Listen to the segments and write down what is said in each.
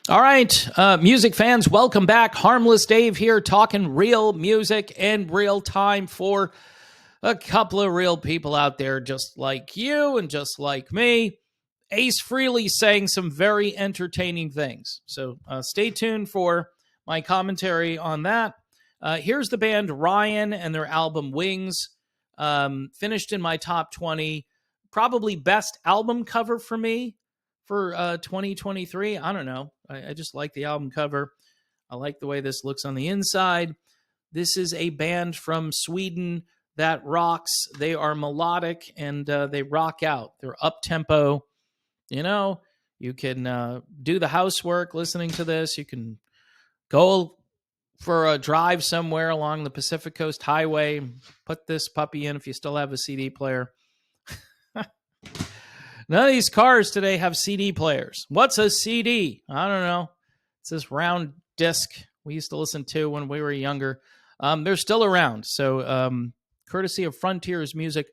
All right, music fans, welcome back. Harmless Dave here, talking real music in real time for a couple of real people out there just like you and just like me. Ace Frehley saying some very entertaining things. So stay tuned for my commentary on that. Here's the band Ryan and their album Wings. Finished in my top 20. Probably best album cover for me for 2023. I don't know. I just like the album cover. I like the way this looks on the inside. This is a band from Sweden that rocks. They are melodic and they rock out. They're up-tempo. You know, you can do the housework listening to this. You can go for a drive somewhere along the Pacific Coast Highway. Put this puppy in if you still have a CD player. None of these cars today have CD players. What's a CD? I don't know. It's this round disc we used to listen to when we were younger. They're still around. So courtesy of Frontiers Music,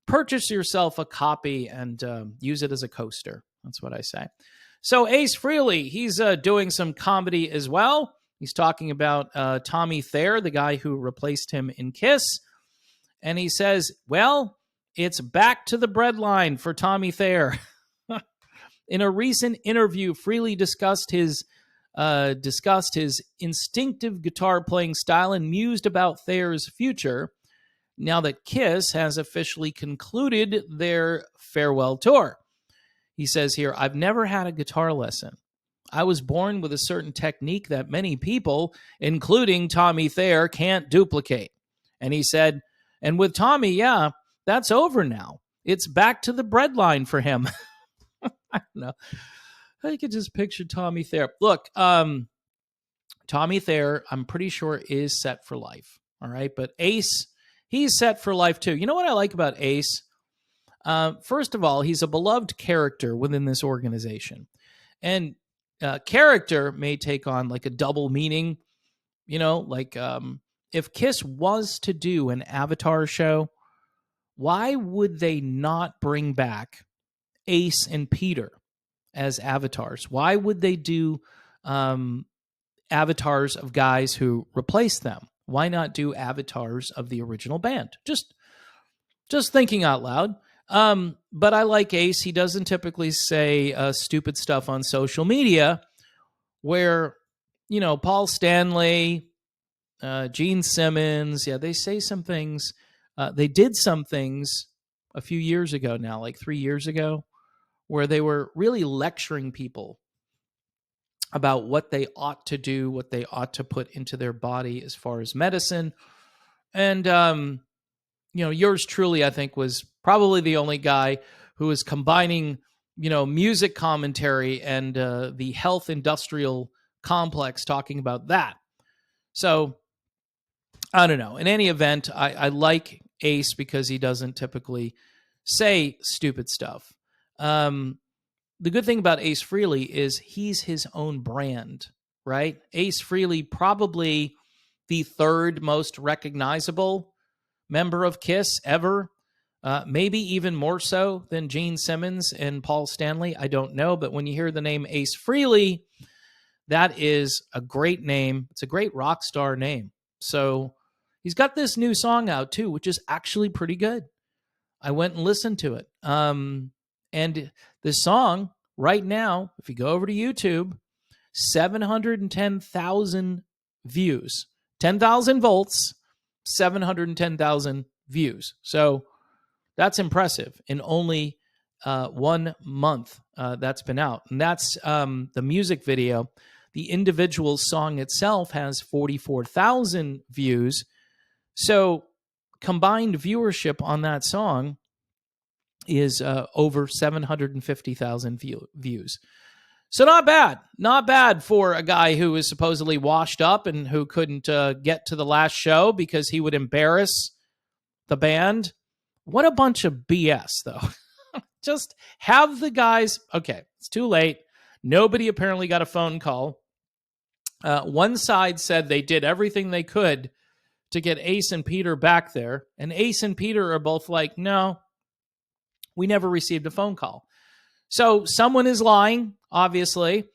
purchase yourself a copy and use it as a coaster. That's what I say. So Ace Frehley, he's doing some comedy as well. He's talking about Tommy Thayer, the guy who replaced him in Kiss. And he says, well, it's back to the breadline for Tommy Thayer. In a recent interview, Frehley discussed his instinctive guitar playing style and mused about Thayer's future now that Kiss has officially concluded their farewell tour. He says here, I've never had a guitar lesson. I was born with a certain technique that many people, including Tommy Thayer, can't duplicate. And he said, and with Tommy, yeah, that's over now. It's back to the breadline for him. I don't know. I could just picture Tommy Thayer. Look, Tommy Thayer, I'm pretty sure is set for life. All right. But Ace, he's set for life too. You know what I like about Ace? First of all, he's a beloved character within this organization. And character may take on like a double meaning. You know, like if Kiss was to do an Avatar show, why would they not bring back Ace and Peter as avatars? Why would they do avatars of guys who replaced them? Why not do avatars of the original band? Just thinking out loud. But I like Ace. He doesn't typically say stupid stuff on social media where, you know, Paul Stanley, Gene Simmons, yeah, they say some things. They did some things a few years ago now, like 3 years ago, where they were really lecturing people about what they ought to do, what they ought to put into their body as far as medicine. And, you know, yours truly, I think, was probably the only guy who was combining, you know, music commentary and the health industrial complex, talking about that. So, I don't know. In any event, I like Ace because he doesn't typically say stupid stuff. The good thing about Ace Frehley is he's his own brand, right? Ace Frehley, probably the third most recognizable member of Kiss ever. Maybe even more so than Gene Simmons and Paul Stanley. I don't know. But when you hear the name Ace Frehley, that is a great name. It's a great rock star name. So he's got this new song out too, which is actually pretty good. I went and listened to it. And this song right now, if you go over to YouTube, 710,000 views, 10,000 volts, 710,000 views. So that's impressive in only 1 month that's been out. And that's the music video. The individual song itself has 44,000 views. So combined viewership on that song is over 750,000 views. So not bad for a guy who is supposedly washed up and who couldn't get to the last show because he would embarrass the band. What a bunch of BS, though. Just have the guys. Okay, it's too late. Nobody apparently got a phone call. One side said they did everything they could to get Ace and Peter back there. And Ace and Peter are both like, no, we never received a phone call. So someone is lying, obviously.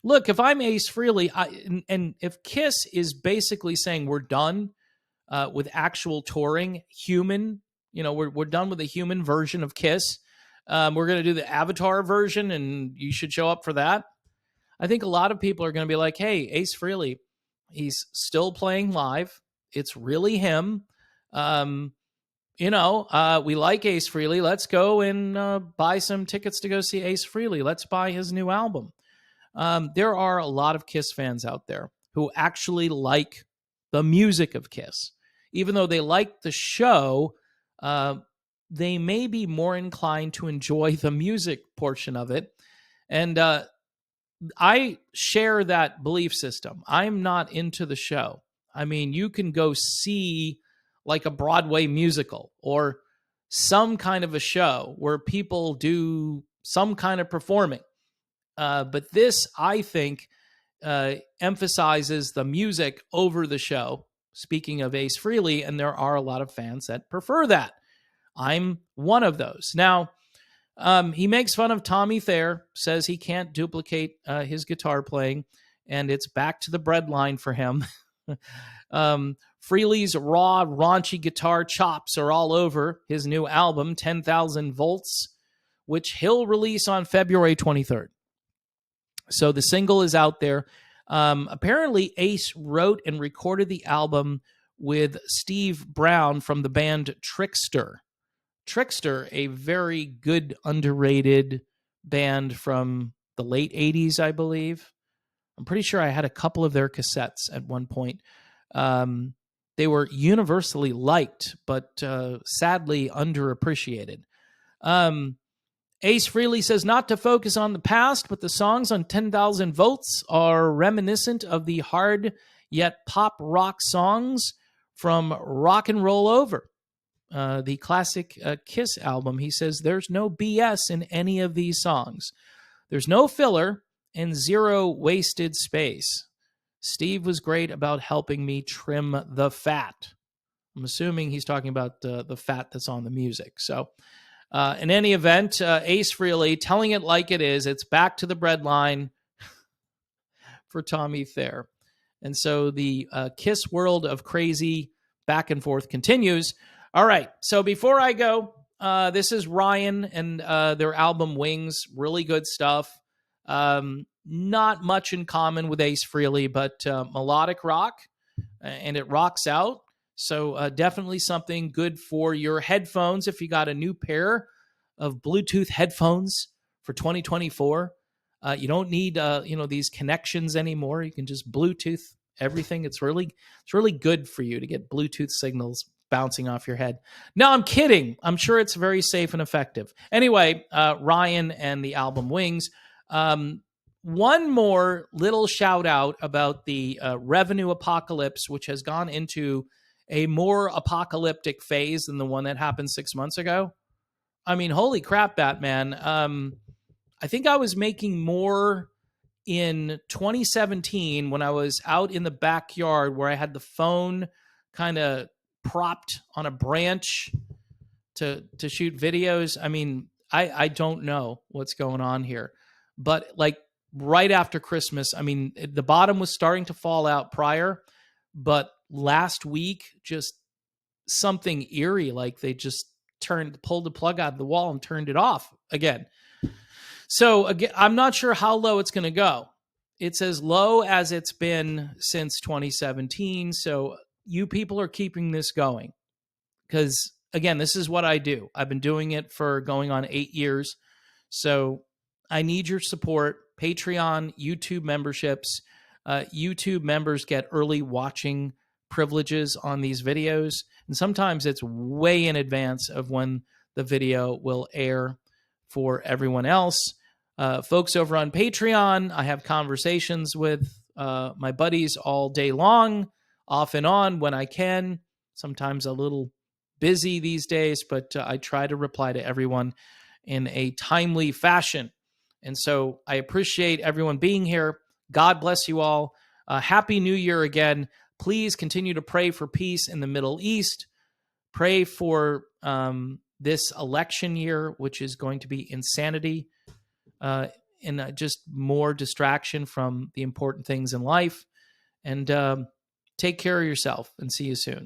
look, if I'm Ace Frehley, and if Kiss is basically saying we're done with actual touring, human, we're done with the human version of Kiss. We're going to do the Avatar version, and you should show up for that. I think a lot of people are going to be like, hey, Ace Frehley, he's still playing live. It's really him. We like Ace Frehley. Let's go and buy some tickets to go see Ace Frehley. Let's buy his new album. There are a lot of Kiss fans out there who actually like the music of Kiss. Even though they like the show, they may be more inclined to enjoy the music portion of it. And I share that belief system. I'm not into the show. I mean, you can go see like a Broadway musical or some kind of a show where people do some kind of performing. But this, I think, emphasizes the music over the show. Speaking of Ace Frehley, and there are a lot of fans that prefer that. I'm one of those. Now, he makes fun of Tommy Thayer, says he can't duplicate his guitar playing, and it's back to the Breadline for him. Frehley's raw, raunchy guitar chops are all over his new album, 10,000 Volts, which he'll release on February 23rd. So the single is out there. Apparently, Ace wrote and recorded the album with Steve Brown from the band Trickster. Trickster, a very good, underrated band from the late 80s, I believe. I'm pretty sure I had a couple of their cassettes at one point. They were universally liked, but sadly underappreciated. Ace Frehley says not to focus on the past, but the songs on 10,000 Volts are reminiscent of the hard yet pop rock songs from Rock and Roll Over, the classic Kiss album. He says there's no BS in any of these songs. There's no filler and zero wasted space. Steve was great about helping me trim the fat. I'm assuming he's talking about the fat that's on the music. So in any event, Ace Frehley telling it like it is. It's back to the Breadline for Tommy Thayer. And so the Kiss world of crazy back and forth continues. All right. So before I go, this is Ryan and their album Wings. Really good stuff. Not much in common with Ace Frehley, but melodic rock, and it rocks out. So definitely something good for your headphones if you got a new pair of Bluetooth headphones for 2024. You don't need these connections anymore. You can just Bluetooth everything. It's really good for you to get Bluetooth signals bouncing off your head. No, I'm kidding. I'm sure it's very safe and effective. Anyway, Ryan and the album Wings. One more little shout out about the revenue apocalypse, which has gone into a more apocalyptic phase than the one that happened 6 months ago. I mean, holy crap, Batman. I think I was making more in 2017 when I was out in the backyard where I had the phone kind of propped on a branch to shoot videos. I mean, I don't know what's going on here. But like right after Christmas, I mean, the bottom was starting to fall out prior, but last week, just something eerie, like they just pulled the plug out of the wall and turned it off again. So again, I'm not sure how low it's going to go. It's as low as it's been since 2017. So you people are keeping this going because, again, this is what I do. I've been doing it for going on 8 years. So I need your support. Patreon, YouTube memberships. YouTube members get early watching privileges on these videos. And sometimes it's way in advance of when the video will air for everyone else. Folks over on Patreon, I have conversations with my buddies all day long, off and on when I can. Sometimes a little busy these days, but I try to reply to everyone in a timely fashion. And so I appreciate everyone being here. God bless you all. Happy New Year again. Please continue to pray for peace in the Middle East. Pray for this election year, which is going to be insanity and just more distraction from the important things in life. And take care of yourself, and see you soon.